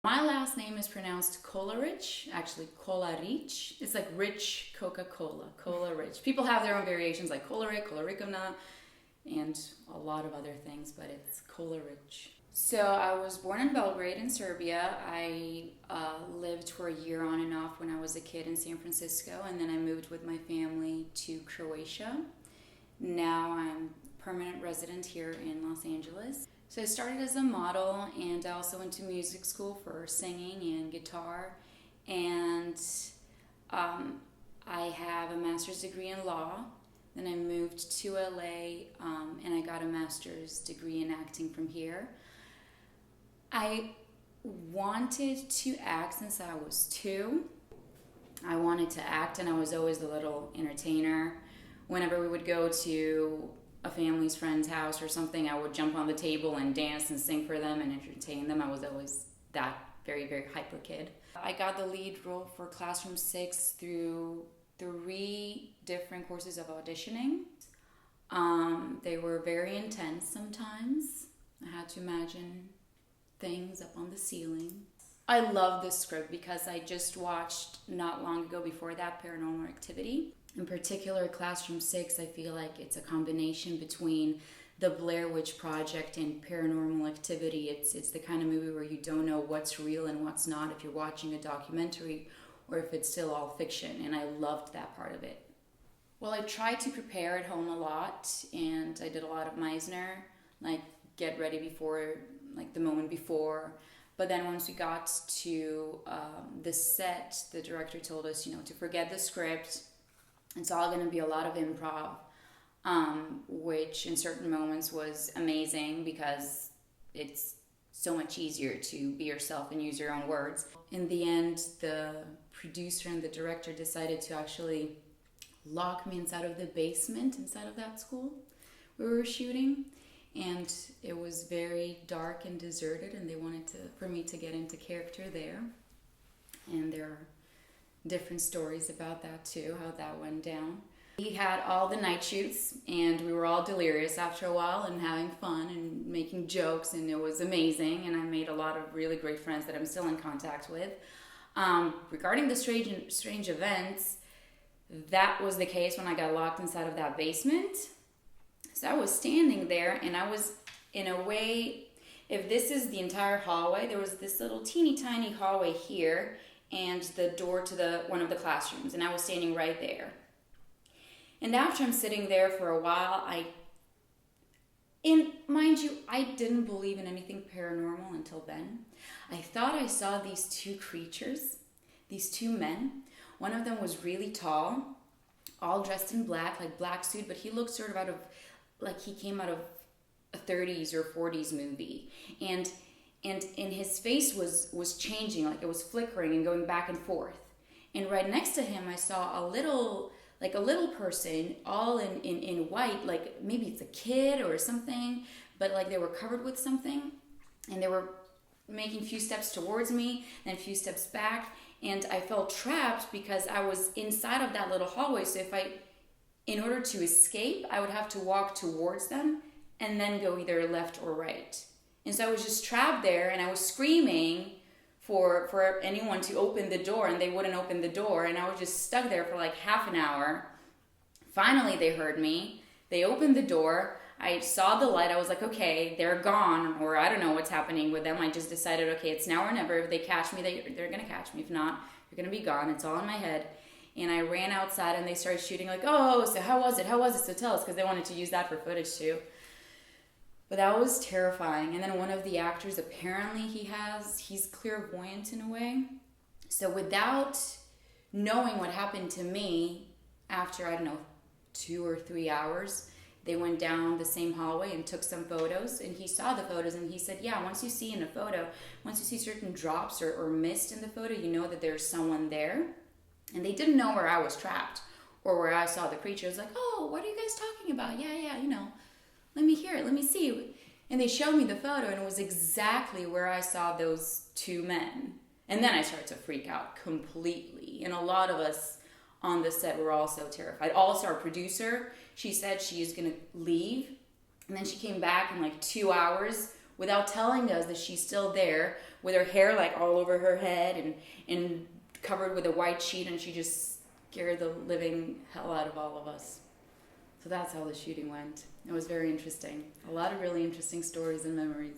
My last name is pronounced Kolaric, actually Kolaric. It's like rich Coca-Cola, Kolaric. People have their own variations like Kolaric, Kolarikovna, and a lot of other things, but it's Kolaric. So I was born in Belgrade in Serbia. I lived for a year on and off when I was a kid in San Francisco, and then I moved with my family to Croatia. Now I'm permanent resident here in Los Angeles. So I started as a model, and I also went to music school for singing and guitar. And I have a master's degree in law. Then I moved to LA, and I got a master's degree in acting from here. I wanted to act since I was 2. I wanted to act, and I was always the little entertainer. Whenever we would go to a family's friend's house or something, I would jump on the table and dance and sing for them and entertain them. I was always that very, very hyper kid. I got the lead role for Classroom 6 through 3 different courses of auditioning. They were very intense sometimes. I had to imagine things up on the ceiling. I love this script because I just watched not long ago before that Paranormal Activity. In particular, Classroom 6, I feel like it's a combination between the Blair Witch Project and Paranormal Activity. It's the kind of movie where you don't know what's real and what's not if you're watching a documentary or if it's still all fiction, and I loved that part of it. Well, I tried to prepare at home a lot, and I did a lot of Meisner, like get ready before, like the moment before. But then once we got to the set, the director told us, to forget the script. It's all going to be a lot of improv, which in certain moments was amazing because it's so much easier to be yourself and use your own words. In the end, the producer and the director decided to actually lock me inside of the basement inside of that school where we were shooting. And it was very dark and deserted, and they wanted for me to get into character there. And there are different stories about that too, how that went down. We had all the night shoots, and we were all delirious after a while and having fun and making jokes, and it was amazing. And I made a lot of really great friends that I'm still in contact with. Regarding the strange events, that was the case when I got locked inside of that basement. So I was standing there, and I was, in a way, if this is the entire hallway, there was this little teeny tiny hallway here and the door to one of the classrooms, and I was standing right there. And after I'm sitting there for a while, mind you, I didn't believe in anything paranormal until then. I thought I saw these 2 creatures, these 2 men. One of them was really tall, all dressed in black, like black suit, but he looked sort of like he came out of a 30s or 40s movie. And his face was changing, like it was flickering and going back and forth. And right next to him, I saw a little person, all in white, like maybe it's a kid or something, but like they were covered with something, and they were making a few steps towards me, then a few steps back, and I felt trapped because I was inside of that little hallway. So in order to escape, I would have to walk towards them and then go either left or right. And so I was just trapped there, and I was screaming for anyone to open the door, and they wouldn't open the door, and I was just stuck there for like half an hour. Finally, they heard me. They opened the door. I saw the light. I was like, okay, they're gone, or I don't know what's happening with them. I just decided, okay, it's now or never. If they catch me, they're going to catch me. If not, they're going to be gone. It's all in my head. And I ran outside, and they started shooting like, oh, so how was it? So tell us, because they wanted to use that for footage too. But that was terrifying. And then one of the actors, apparently he's clairvoyant in a way. So without knowing what happened to me, after, 2 or 3 hours, they went down the same hallway and took some photos. And he saw the photos, and he said, yeah, once you see certain drops or mist in the photo, you know that there's someone there. And they didn't know where I was trapped or where I saw the creature. It was like, oh, what are you guys talking about? Yeah, let me hear it, let me see. And they showed me the photo, and it was exactly where I saw those 2 men. And then I started to freak out completely. And a lot of us on the set were also terrified. Also, our producer, she said she is going to leave. And then she came back in like 2 hours without telling us that she's still there with her hair like all over her head and covered with a white sheet, and she just scared the living hell out of all of us. So that's how the shooting went. It was very interesting. A lot of really interesting stories and memories.